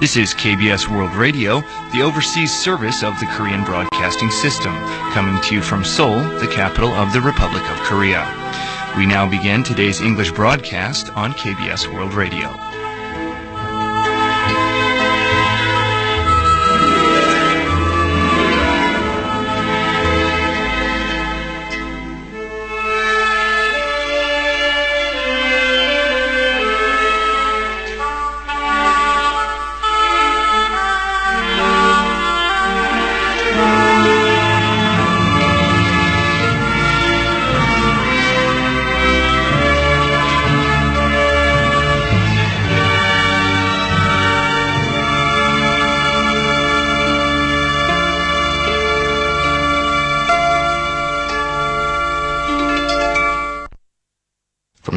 This is KBS World Radio, the overseas service of the Korean Broadcasting System, coming to you from Seoul, the capital of the Republic of Korea. We now begin today's English broadcast on KBS World Radio.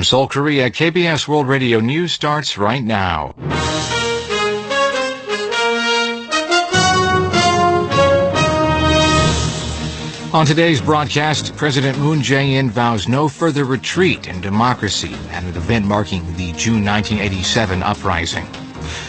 From Seoul, Korea, KBS World Radio News starts right now. On today's broadcast, President Moon Jae-in vows no further retreat in democracy at an event marking the June 1987 uprising.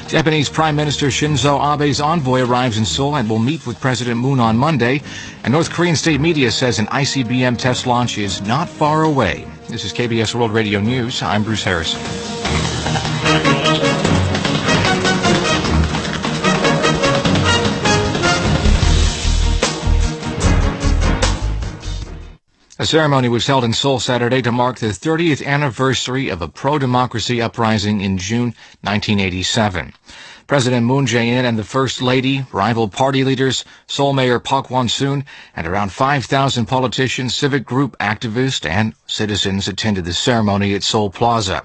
Japanese Prime Minister Shinzo Abe's envoy arrives in Seoul and will meet with President Moon on Monday. And North Korean state media says an ICBM test launch is not far away. This is KBS World Radio News. I'm Bruce Harrison. A ceremony was held in Seoul Saturday to mark the 30th anniversary of a pro-democracy uprising in June 1987. President Moon Jae-in and the First Lady, rival party leaders, Seoul Mayor Park Won-soon, and around 5,000 politicians, civic group activists, and citizens attended the ceremony at Seoul Plaza.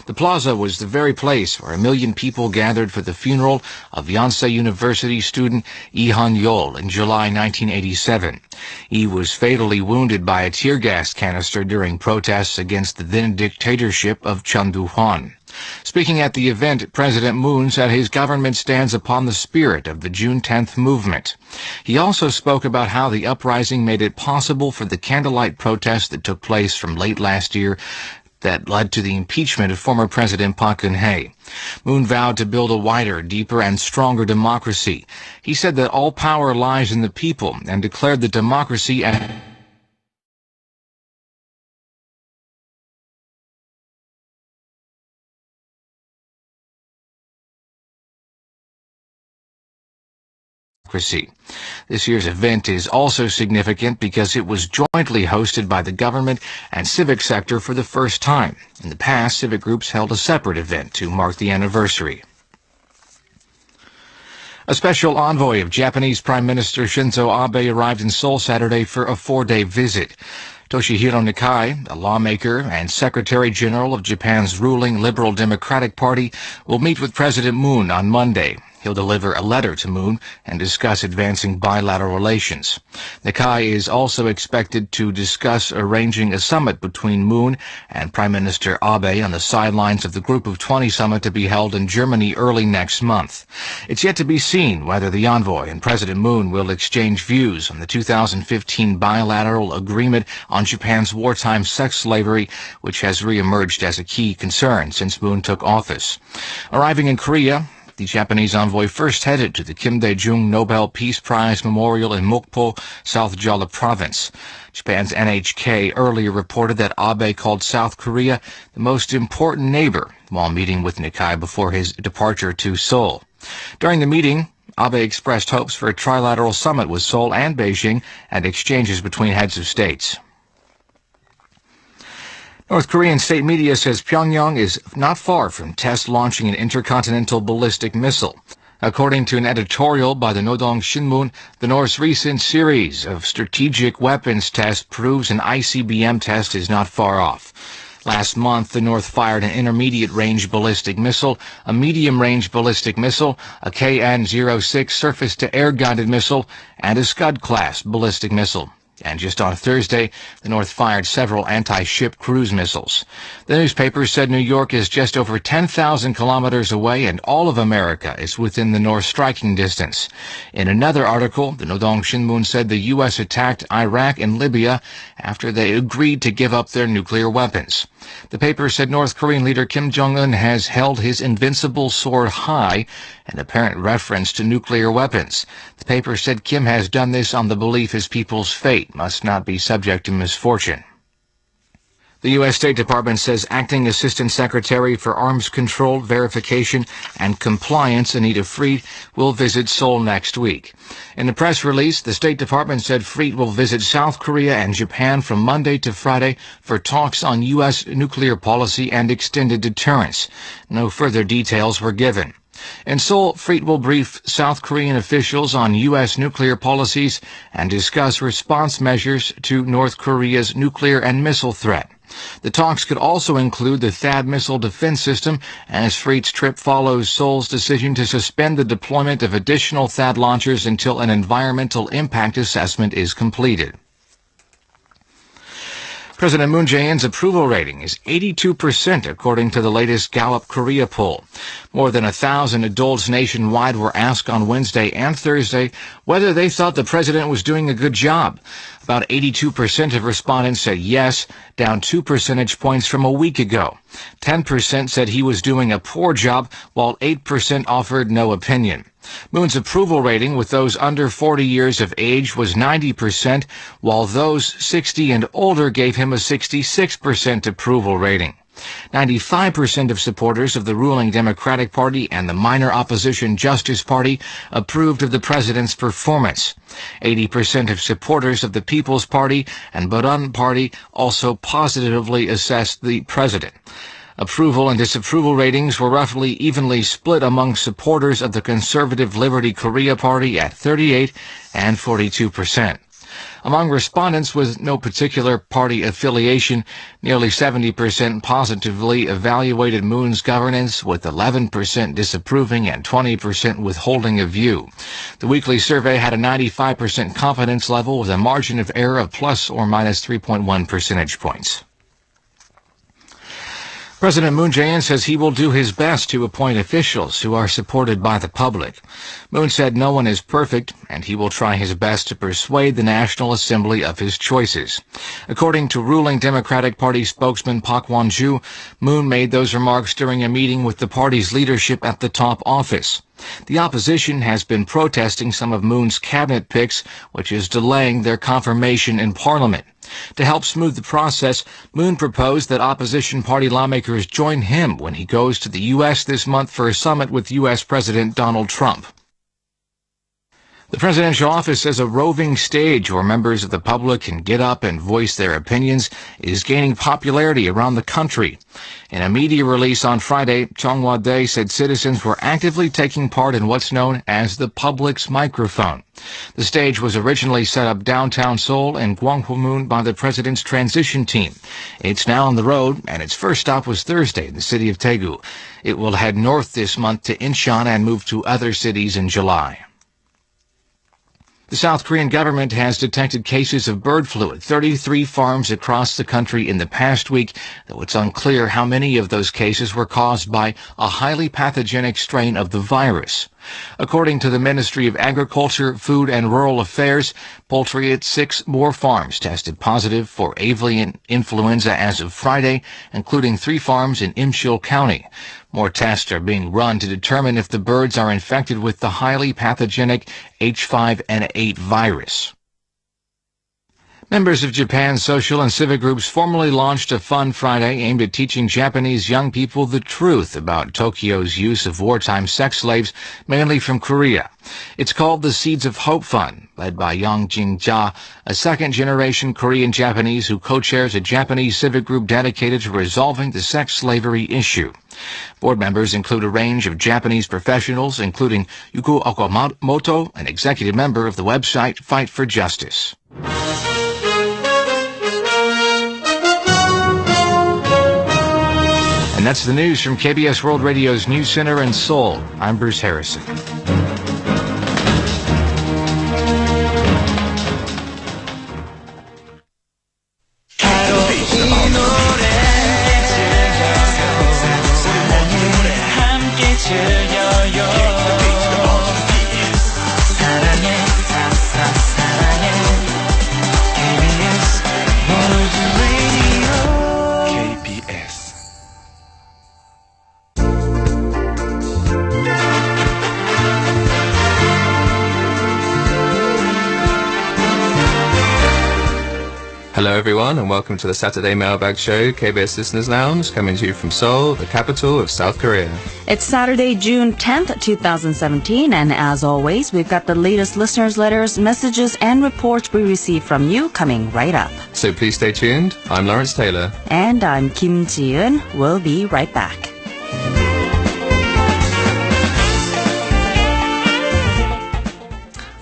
The plaza was the very place where 1 million people gathered for the funeral of Yonsei University student Lee Han-yeol in July 1987. Lee was fatally wounded by a tear gas canister during protests against the then dictatorship of Chun Doo-hwan. Speaking at the event, President Moon said his government stands upon the spirit of the June 10th movement. He also spoke about how the uprising made it possible for the candlelight protest that took place from late last year that led to the impeachment of former President Park Geun-hye. Moon vowed to build a wider, deeper, and stronger democracy. He said that all power lies in the people and declared that democracy This year's event is also significant because it was jointly hosted by the government and civic sector for the first time. In the past, civic groups held a separate event to mark the anniversary. A special envoy of Japanese Prime Minister Shinzo Abe arrived in Seoul Saturday for a 4-day visit. Toshihiro Nikai, a lawmaker and Secretary General of Japan's ruling Liberal Democratic Party, will meet with President Moon on Monday. He'll deliver a letter to Moon and discuss advancing bilateral relations. Nikai is also expected to discuss arranging a summit between Moon and Prime Minister Abe on the sidelines of the Group of 20 summit to be held in Germany early next month. It's yet to be seen whether the envoy and President Moon will exchange views on the 2015 bilateral agreement on Japan's wartime sex slavery, which has reemerged as a key concern since Moon took office. Arriving in Korea, the Japanese envoy first headed to the Kim Dae-jung Nobel Peace Prize Memorial in Mokpo, South Jeolla Province. Japan's NHK earlier reported that Abe called South Korea the most important neighbor while meeting with Nikai before his departure to Seoul. During the meeting, Abe expressed hopes for a trilateral summit with Seoul and Beijing and exchanges between heads of states. North Korean state media says Pyongyang is not far from test launching an intercontinental ballistic missile. According to an editorial by the Nodong Shinmun, the North's recent series of strategic weapons tests proves an ICBM test is not far off. Last month, the North fired an intermediate-range ballistic missile, a medium-range ballistic missile, a KN-06 surface-to-air guided missile, and a Scud-class ballistic missile. And just on Thursday, the North fired several anti-ship cruise missiles. The newspaper said New York is just over 10,000 kilometers away and all of America is within the North's striking distance. In another article, the Nodong Shinmun said the U.S. attacked Iraq and Libya after they agreed to give up their nuclear weapons. The paper said North Korean leader Kim Jong-un has held his invincible sword high, an apparent reference to nuclear weapons. The paper said Kim has done this on the belief his people's fate must not be subject to misfortune. The U.S. State Department says Acting Assistant Secretary for Arms Control, Verification, and Compliance, Anita Freed, will visit Seoul next week. In a press release, the State Department said Freed will visit South Korea and Japan from Monday to Friday for talks on U.S. nuclear policy and extended deterrence. No further details were given. In Seoul, Freed will brief South Korean officials on U.S. nuclear policies and discuss response measures to North Korea's nuclear and missile threat. The talks could also include the THAAD missile defense system, as Freed's trip follows Seoul's decision to suspend the deployment of additional THAAD launchers until an environmental impact assessment is completed. President Moon Jae-in's approval rating is 82% according to the latest Gallup Korea poll. More than 1,000 adults nationwide were asked on Wednesday and Thursday whether they thought the president was doing a good job. About 82% of respondents said yes, down 2 percentage points from a week ago. 10% said he was doing a poor job, while 8% offered no opinion. Moon's approval rating with those under 40 years of age was 90%, while those 60 and older gave him a 66% approval rating. 95% of supporters of the ruling Democratic Party and the minor opposition Justice Party approved of the president's performance. 80% of supporters of the People's Party and Baran Party also positively assessed the president. Approval and disapproval ratings were roughly evenly split among supporters of the Conservative Liberty Korea Party at 38% and 42%. Among respondents with no particular party affiliation, nearly 70% positively evaluated Moon's governance, with 11% disapproving and 20% withholding a view. The weekly survey had a 95% confidence level with a margin of error of plus or minus 3.1 percentage points. President Moon Jae-in says he will do his best to appoint officials who are supported by the public. Moon said no one is perfect, and he will try his best to persuade the National Assembly of his choices. According to ruling Democratic Party spokesman Park Won-ju, Moon made those remarks during a meeting with the party's leadership at the top office. The opposition has been protesting some of Moon's cabinet picks, which is delaying their confirmation in Parliament. To help smooth the process, Moon proposed that opposition party lawmakers join him when he goes to the U.S. this month for a summit with U.S. President Donald Trump. The presidential office says a roving stage where members of the public can get up and voice their opinions is gaining popularity around the country. In a media release on Friday, Chung Hwa-dae said citizens were actively taking part in what's known as the public's microphone. The stage was originally set up downtown Seoul in Gwanghwamun by the president's transition team. It's now on the road, and its first stop was Thursday in the city of Daegu. It will head north this month to Incheon and move to other cities in July. The South Korean government has detected cases of bird flu at 33 farms across the country in the past week, though it's unclear how many of those cases were caused by a highly pathogenic strain of the virus. According to the Ministry of Agriculture, Food and Rural Affairs, poultry at 6 more farms tested positive for avian influenza as of Friday, including 3 farms in Imshil County. More tests are being run to determine if the birds are infected with the highly pathogenic H5N8 virus. Members of Japan's social and civic groups formally launched a fund Friday aimed at teaching Japanese young people the truth about Tokyo's use of wartime sex slaves, mainly from Korea. It's called the Seeds of Hope Fund, led by Young Jin-ja, a second-generation Korean Japanese who co-chairs a Japanese civic group dedicated to resolving the sex slavery issue. Board members include a range of Japanese professionals, including Yuko Okamoto, an executive member of the website Fight for Justice. And that's the news from KBS World Radio's News Center in Seoul. I'm Bruce Harrison. KBS Hello everyone and welcome to the Saturday Mailbag Show, KBS Listeners Lounge, coming to you from Seoul, the capital of South Korea. It's Saturday, June 10th, 2017, and as always, we've got the latest listeners' letters, messages, and reports we receive from you coming right up. So please stay tuned. I'm Lawrence Taylor. And I'm Kim Ji-eun. We'll be right back.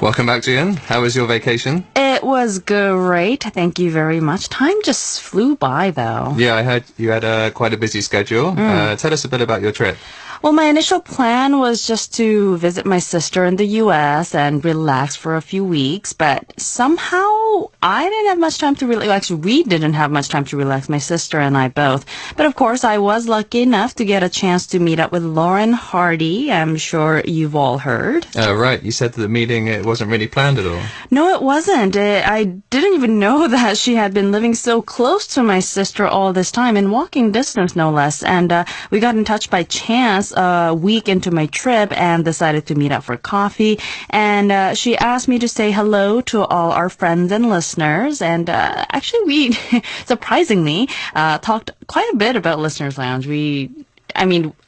Welcome back, Ji-eun. How was your vacation? It was great. Thank you very much. Time just flew by, though. Yeah, I heard you had quite a busy schedule. Tell us a bit about your trip. Well, my initial plan was just to visit my sister in the U.S. and relax for a few weeks, but somehow I didn't have much time to relax. Actually, we didn't have much time to relax, my sister and I both. But of course, I was lucky enough to get a chance to meet up with Lauren Hardy. I'm sure you've all heard. Right. You said that the meeting, it wasn't really planned at all. No, it wasn't. I didn't even know that she had been living so close to my sister all this time, in walking distance, no less. And we got in touch by chance a week into my trip and decided to meet up for coffee. And she asked me to say hello to all our friends and listeners. And actually, we surprisingly talked quite a bit about Listeners Lounge.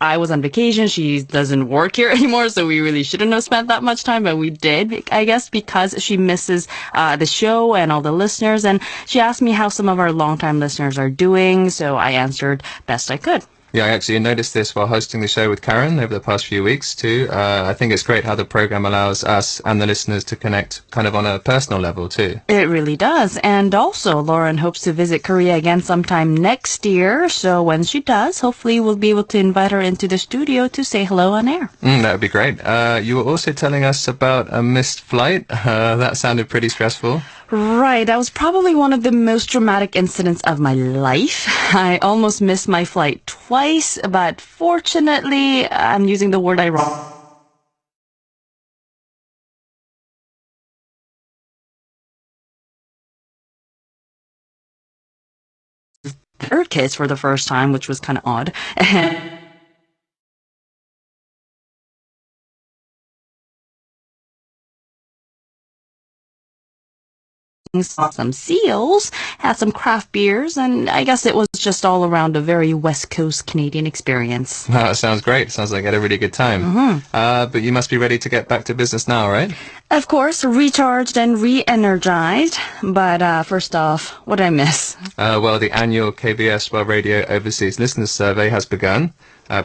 I was on vacation. She doesn't work here anymore, so we really shouldn't have spent that much time, but we did, I guess, because she misses the show and all the listeners. And she asked me how some of our longtime listeners are doing, so I answered best I could. Yeah, I actually noticed this while hosting the show with Karen over the past few weeks too. I think it's great how the program allows us and the listeners to connect kind of on a personal level too. It really does. And also, Lauren hopes to visit Korea again sometime next year. So when she does, hopefully we'll be able to invite her into the studio to say hello on air. That would be great. You were also telling us about a missed flight. That sounded pretty stressful. Right. That was probably one of the most dramatic incidents of my life. I almost missed my flight twice, but fortunately, I'm using the word ironic. Her kids for the first time, which was kind of odd. Saw some seals, had some craft beers, and I guess it was just all around a very West Coast Canadian experience. Wow, that sounds great. Sounds like you had a really good time. But you must be ready to get back to business now, right? Of course, recharged and re-energized. But first off, what did I miss? Well, the annual KBS World Radio Overseas Listeners Survey has begun.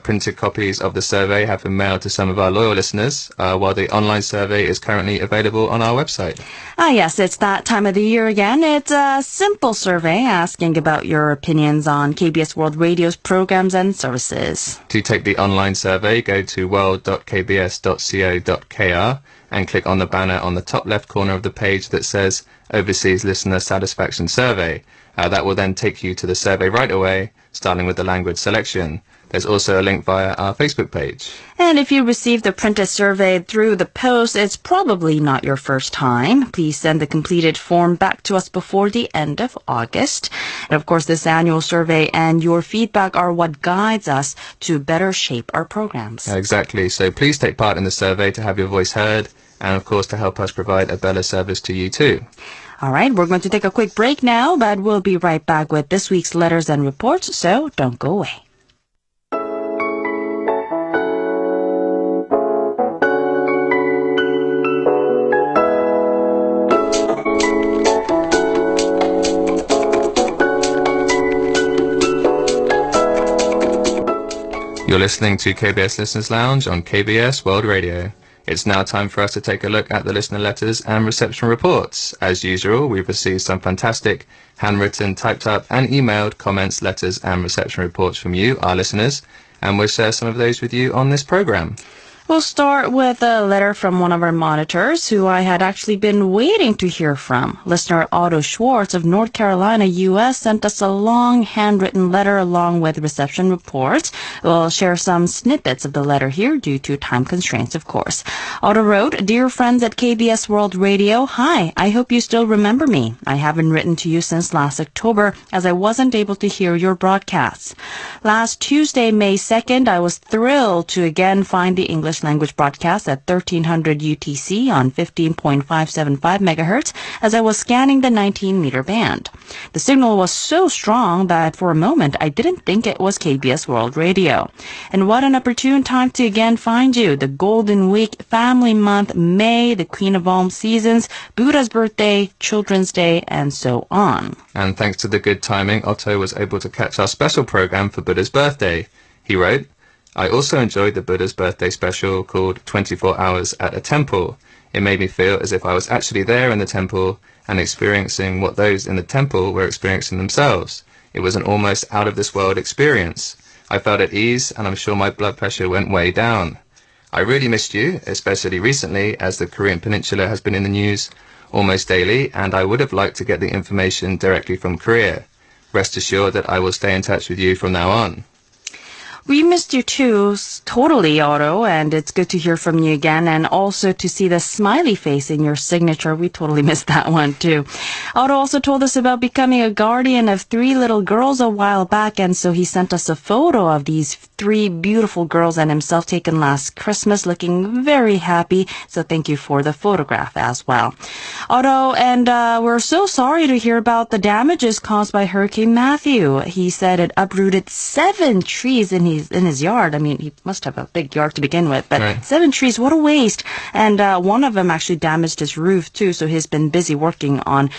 Printed copies of the survey have been mailed to some of our loyal listeners, while the online survey is currently available on our website. Yes, it's that time of the year again. It's a simple survey asking about your opinions on KBS World Radio's programs and services. To take the online survey, go to world.kbs.co.kr and click on the banner on the top left corner of the page that says Overseas Listener Satisfaction Survey. That will then take you to the survey right away, starting with the language selection. There's also a link via our Facebook page. And if you received the printed survey through the post, it's probably not your first time. Please send the completed form back to us before the end of August. And of course, this annual survey and your feedback are what guides us to better shape our programs. Exactly. So please take part in the survey to have your voice heard and, of course, to help us provide a better service to you too. All right, we're going to take a quick break now, but we'll be right back with this week's letters and reports, so don't go away. You're listening to KBS Listeners Lounge on KBS World Radio. It's now time for us to take a look at the listener letters and reception reports. As usual, we've received some fantastic handwritten, typed up and emailed comments, letters and reception reports from you, our listeners, and we'll share some of those with you on this program. We'll start with a letter from one of our monitors who I had actually been waiting to hear from. Listener Otto Schwartz of North Carolina, U.S. sent us a long handwritten letter along with reception reports. We'll share some snippets of the letter here due to time constraints, of course. Otto wrote, "Dear friends at KBS World Radio, hi, I hope you still remember me. I haven't written to you since last October as I wasn't able to hear your broadcasts. Last Tuesday, May 2nd, I was thrilled to again find the English English language broadcast at 1300 UTC on 15.575 megahertz as I was scanning the 19-meter band. The signal was so strong that for a moment I didn't think it was KBS World Radio. And what an opportune time to again find you. The Golden Week, Family Month, May, the Queen of all seasons, Buddha's birthday, Children's Day, and so on. And thanks to the good timing, Otto was able to catch our special program for Buddha's birthday. He wrote, I also enjoyed the Buddha's birthday special called 24 Hours at a Temple. It made me feel as if I was actually there in the temple and experiencing what those in the temple were experiencing themselves. It was an almost out-of-this-world experience. I felt at ease, and I'm sure my blood pressure went way down. I really missed you, especially recently, as the Korean Peninsula has been in the news almost daily, and I would have liked to get the information directly from Korea. Rest assured that I will stay in touch with you from now on. We missed you too, totally, Otto, and it's good to hear from you again, and also to see the smiley face in your signature. We totally missed that one too. Otto also told us about becoming a guardian of 3 little girls a while back, and so he sent us a photo of these 3 beautiful girls and himself taken last Christmas, looking very happy. So thank you for the photograph as well, Otto. And we're so sorry to hear about the damages caused by Hurricane Matthew. He said it uprooted 7 trees in his yard. I mean, he must have a big yard to begin with, but right. 7 trees, what a waste. And one of them actually damaged his roof too, so he's been busy working on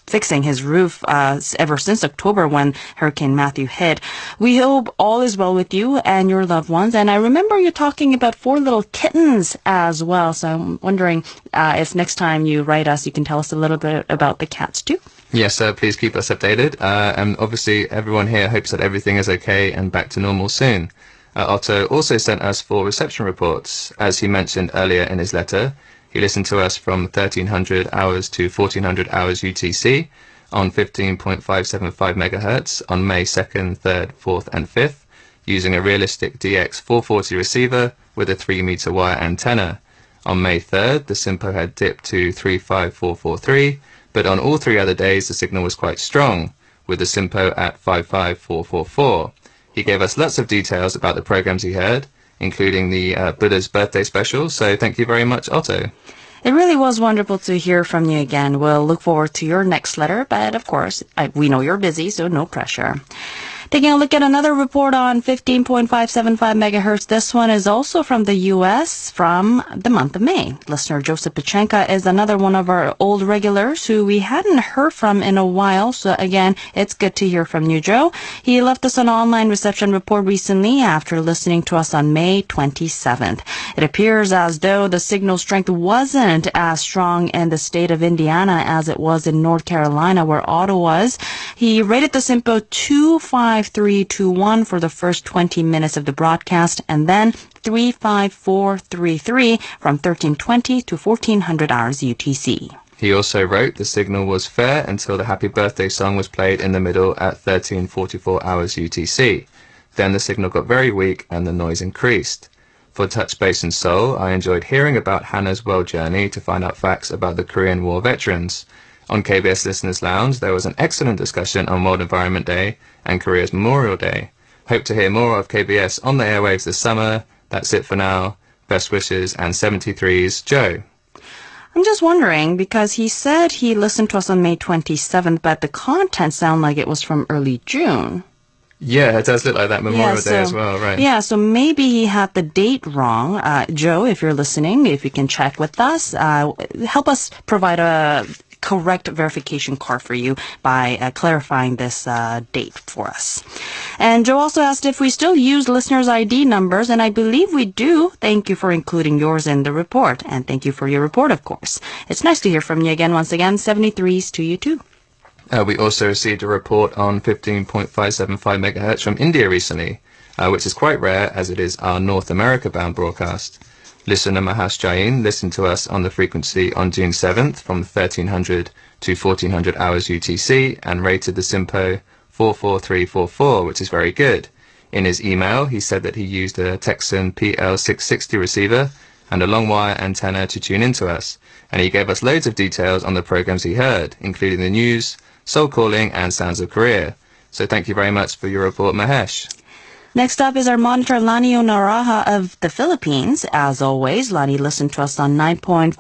fixing his roof ever since October when Hurricane Matthew hit. We hope all is well with you and your loved ones. And I remember you talking about 4 little kittens as well, so I'm wondering if next time you write us, you can tell us a little bit about the cats too. Yes, please keep us updated. And obviously, everyone here hopes that everything is okay and back to normal soon. Otto also sent us 4 reception reports. As he mentioned earlier in his letter, he listened to us from 1300 hours to 1400 hours UTC on 15.575 megahertz on May 2nd, 3rd, 4th, and 5th, using a realistic DX440 receiver with a 3-meter wire antenna. On May 3rd, the SINPO had dipped to 35443, but on all 3 other days the signal was quite strong, with the SINPO at 55444. He gave us lots of details about the programs he heard, including the Buddha's birthday special, so thank you very much, Otto. It really was wonderful to hear from you again. We'll look forward to your next letter, but of course, we know you're busy, so no pressure. Taking a look at another report on 15.575 megahertz. This one is also from the U.S. from the month of May. Listener Joseph Pachenka is another one of our old regulars who we hadn't heard from in a while. So again, it's good to hear from you, Joe. He left us an online reception report recently after listening to us on May 27th. It appears as though the signal strength wasn't as strong in the state of Indiana as it was in North Carolina, where Otto was. He rated the SINPO 25321 for the first 20 minutes of the broadcast, and then 35433 from 1320 to 1400 hours UTC. He also wrote the signal was fair until the Happy Birthday song was played in the middle at 1344 hours UTC. Then the signal got very weak and the noise increased. For Touch Base in Seoul, I enjoyed hearing about Hannah's world journey to find out facts about the Korean War veterans. On KBS Listeners Lounge, there was an excellent discussion on World Environment Day and Korea's Memorial Day. Hope to hear more of KBS on the airwaves this summer. That's it for now. Best wishes and 73's Joe. I'm just wondering, because he said he listened to us on May 27th, but the content sounded like it was from early June. Yeah, it does look like that Memorial Day as well, right? Yeah, so maybe he had the date wrong. Joe, if you're listening, if you can check with us, help us provide a correct verification card for you by clarifying this date for us. And Joe also asked if we still use listeners' ID numbers, and I believe we do. Thank you for including yours in the report, and thank you for your report, of course. It's nice to hear from you again, once again. 73's to you too. We also received a report on 15.575 megahertz from India recently, which is quite rare as it is our North America-bound broadcast. Listener Mahash Jain listened to us on the frequency on June 7th from 1300 to 1400 hours UTC and rated the SINPO 44344, which is very good. In his email, he said that he used a Texan PL660 receiver and a long wire antenna to tune into us, and he gave us loads of details on the programs he heard, including the news, Soul Calling, and Sounds of Korea. So thank you very much for your report, Mahesh. Next up is our monitor, Lani Onaraha of the Philippines. As always, Lani listened to us on 9.570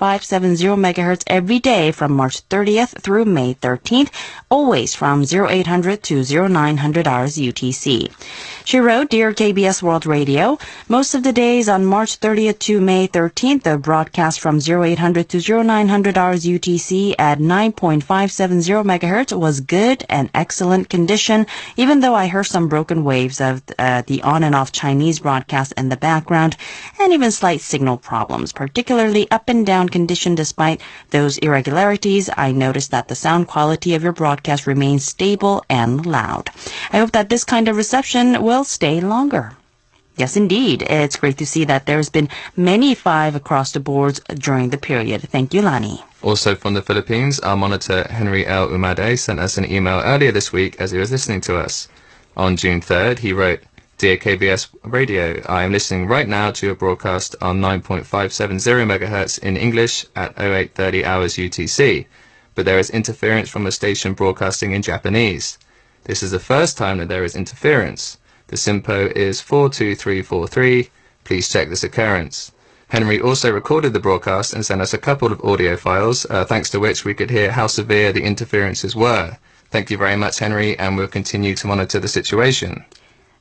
megahertz every day from March 30th through May 13th, always from 0800 to 0900 hours UTC. She wrote, Dear KBS World Radio, most of the days on March 30th to May 13th, the broadcast from 0800 to 0900 hours UTC at 9.570 megahertz was good and excellent condition, even though I heard some broken waves of the on and off Chinese broadcast in the background, and even slight signal problems, particularly up and down condition. Despite those irregularities, I noticed that the sound quality of your broadcast remains stable and loud. I hope that this kind of reception will stay longer. Yes, indeed. It's great to see that there's been many 5 across the boards during the period. Thank you, Lani. Also from the Philippines, our monitor Henry L. Umade sent us an email earlier this week as he was listening to us. On June 3rd, he wrote, Dear KBS Radio, I am listening right now to a broadcast on 9.570 megahertz in English at 0830 hours UTC, but there is interference from a station broadcasting in Japanese. This is the first time that there is interference. The SINPO is 42343. Please check this occurrence. Henry also recorded the broadcast and sent us a couple of audio files, thanks to which we could hear how severe the interferences were. Thank you very much, Henry, and we'll continue to monitor the situation.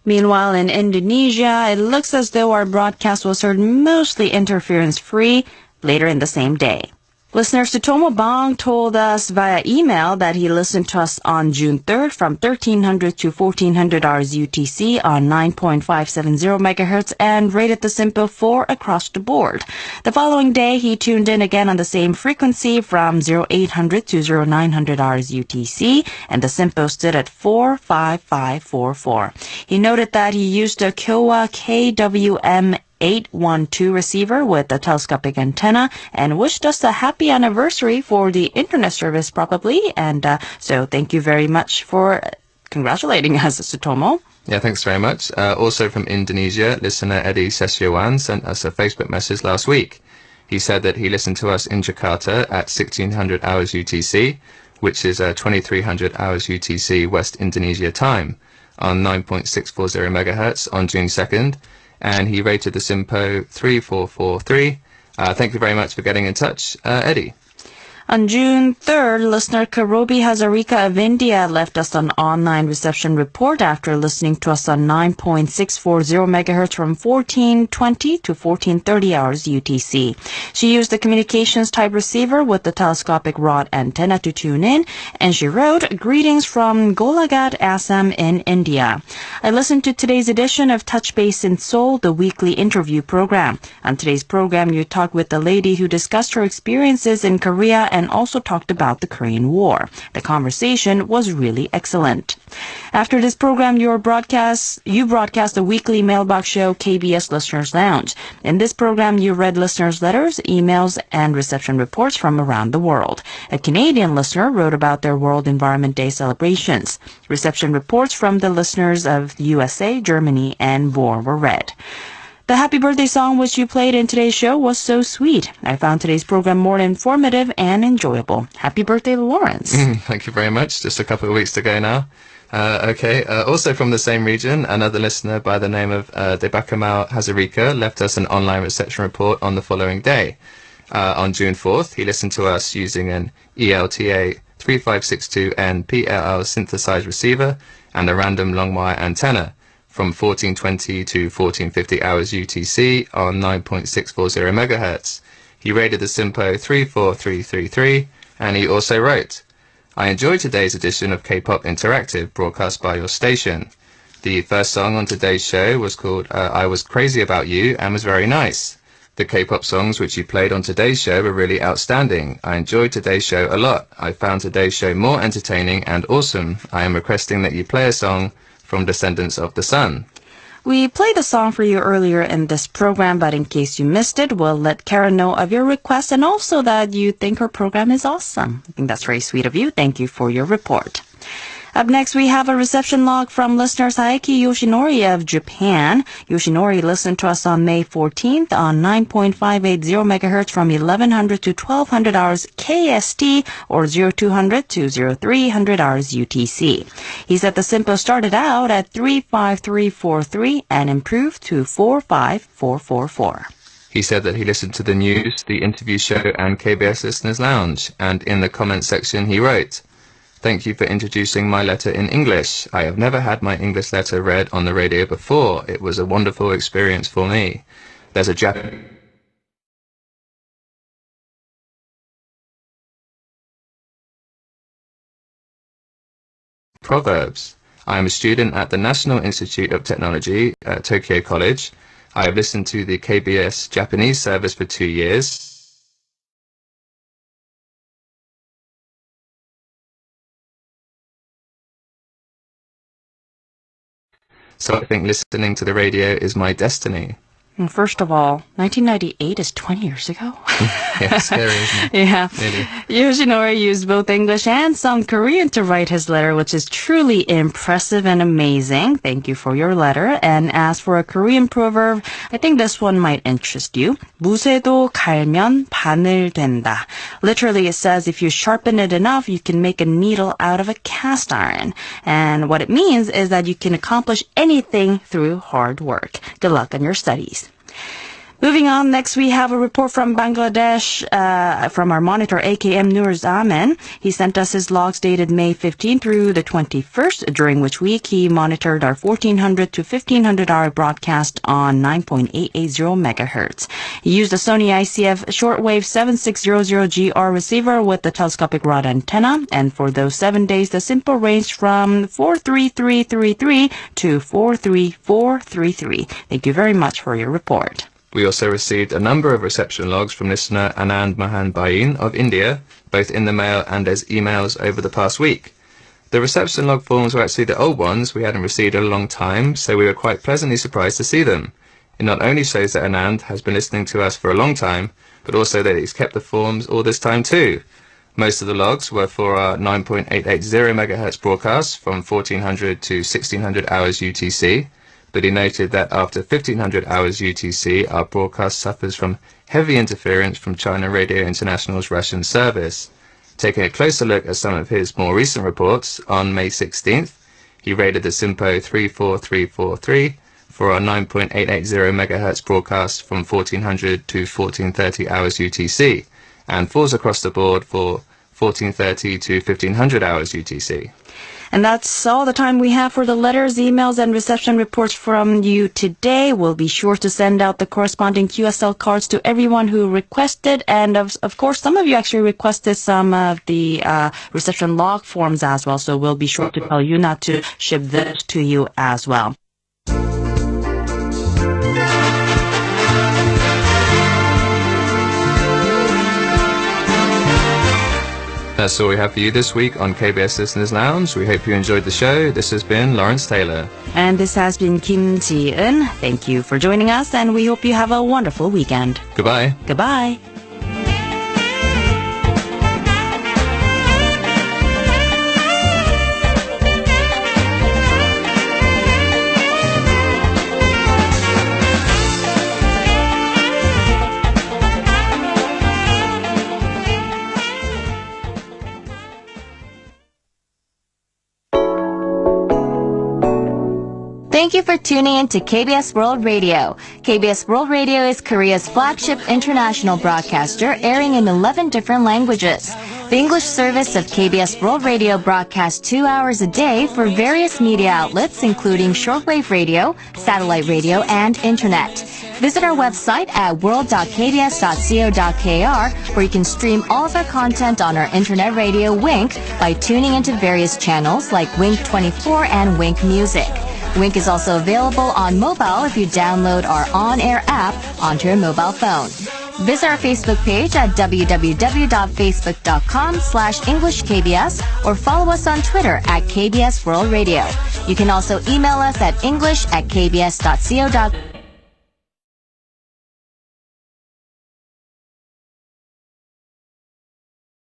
Meanwhile, in Indonesia, it looks as though our broadcast was heard mostly interference-free later in the same day. Listener Sutomo Bang told us via email that he listened to us on June 3rd from 1300 to 1400 hours UTC on 9.570 megahertz and rated the SINPO 4 across the board. The following day, he tuned in again on the same frequency from 0800 to 0900 hours UTC, and the SINPO stood at 45544. He noted that he used a Kyowa KWM 812 receiver with a telescopic antenna and wished us a happy anniversary for the internet service probably. And so thank you very much for congratulating us, Sutomo. Yeah, thanks very much. Also from Indonesia, listener Eddie Sesyawan sent us a Facebook message last week. He said that he listened to us in Jakarta at 1600 hours UTC, which is 2300 hours UTC West Indonesia time, on 9.640 megahertz on June 2nd. And he rated the SINPO 3443. Thank you very much for getting in touch, Eddie. On June 3rd, listener Karobi Hazarika of India left us an online reception report after listening to us on 9.640 megahertz from 1420 to 1430 hours UTC. She used the communications type receiver with the telescopic rod antenna to tune in, and she wrote, Greetings from Golaghat, Assam in India. I listened to today's edition of Touch Base in Seoul, the weekly interview program. On today's program, you talked with the lady who discussed her experiences in Korea and also talked about the Korean War. The conversation was really excellent. After this program, you broadcast a weekly mailbox show, KBS Listeners Lounge. In this program, you read listeners' letters, emails, and reception reports from around the world. A Canadian listener wrote about their World Environment Day celebrations. Reception reports from the listeners of the USA, Germany, and more were read. The happy birthday song which you played in today's show was so sweet. I found today's program more informative and enjoyable. Happy birthday, Lawrence. Thank you very much. Just a couple of weeks to go now. Also from the same region, another listener by the name of Debakamau Hazarika left us an online reception report on the following day. On June 4th, he listened to us using an ELTA 3562N PLL synthesized receiver and a random long wire antenna from 1420 to 1450 hours UTC on 9.640 megahertz. He rated the SINPO 34333, and he also wrote, I enjoyed today's edition of K-Pop Interactive broadcast by your station. The first song on today's show was called I Was Crazy About You and was very nice. The K-pop songs which you played on today's show were really outstanding. I enjoyed today's show a lot. I found today's show more entertaining and awesome. I am requesting that you play a song from Descendants of the Sun. We played the song for you earlier in this program, but in case you missed it, we'll let Karen know of your request and also that you think her program is awesome. I think that's very sweet of you. Thank you for your report. Up next, we have a reception log from listener Saeki Yoshinori of Japan. Yoshinori listened to us on May 14th on 9.580 MHz from 1100 to 1200 hours KST or 0200 to 0300 hours UTC. He said the SINPO started out at 35343 and improved to 45444. He said that he listened to the news, the interview show, and KBS Listeners Lounge, and in the comment section he wrote, "Thank you for introducing my letter in English. I have never had my English letter read on the radio before. It was a wonderful experience for me. There's a Japanese proverbs. I am a student at the National Institute of Technology at Tokyo College. I have listened to the KBS Japanese service for 2 years. So I think listening to the radio is my destiny." First of all, 1998 is 20 years ago. Yeah, scary, isn't it? Yeah. Really. Yoshinori used both English and some Korean to write his letter, which is truly impressive and amazing. Thank you for your letter. And as for a Korean proverb, I think this one might interest you. 무쇠도 갈면 바늘 된다. Literally, it says if you sharpen it enough, you can make a needle out of a cast iron. And what it means is that you can accomplish anything through hard work. Good luck on your studies. Moving on, next we have a report from Bangladesh from our monitor AKM Nur Zaman. He sent us his logs dated May 15 through the 21st, during which week he monitored our 1400 to 1500 hour broadcast on 9.880 megahertz. He used a Sony ICF shortwave 7600GR receiver with the telescopic rod antenna, and for those 7 days the SINPO ranged from 43333 to 43433. Thank you very much for your report. We also received a number of reception logs from listener Anand Mahan Bain of India, both in the mail and as emails over the past week. The reception log forms were actually the old ones we hadn't received in a long time, so we were quite pleasantly surprised to see them. It not only shows that Anand has been listening to us for a long time, but also that he's kept the forms all this time too. Most of the logs were for our 9.880 MHz broadcasts from 1400 to 1600 hours UTC, but he noted that after 1500 hours UTC, our broadcast suffers from heavy interference from China Radio International's Russian service. Taking a closer look at some of his more recent reports, on May 16th, he rated the SINPO 34343 for our 9.880 MHz broadcast from 1400 to 1430 hours UTC, and falls across the board for 1430 to 1500 hours UTC. And that's all the time we have for the letters, emails, and reception reports from you today. We'll be sure to send out the corresponding QSL cards to everyone who requested. And of course, some of you actually requested some of the reception log forms as well. So we'll be sure to tell you not to ship this to you as well. That's all we have for you this week on KBS Listeners Lounge. We hope you enjoyed the show. This has been Lawrence Taylor. And this has been Kim Ji-eun. Thank you for joining us, and we hope you have a wonderful weekend. Goodbye. Goodbye. Thank you for tuning in to KBS World Radio. KBS World Radio is Korea's flagship international broadcaster, airing in 11 different languages. The English service of KBS World Radio broadcasts 2 hours a day for various media outlets, including shortwave radio, satellite radio, and internet. Visit our website at world.kbs.co.kr, where you can stream all of our content on our internet radio Wink by tuning into various channels like Wink 24 and Wink Music. Wink is also available on mobile if you download our on-air app onto your mobile phone. Visit our Facebook page at www.facebook.com/EnglishKBS or follow us on Twitter at KBS World Radio. You can also email us at english@kbs.co.kr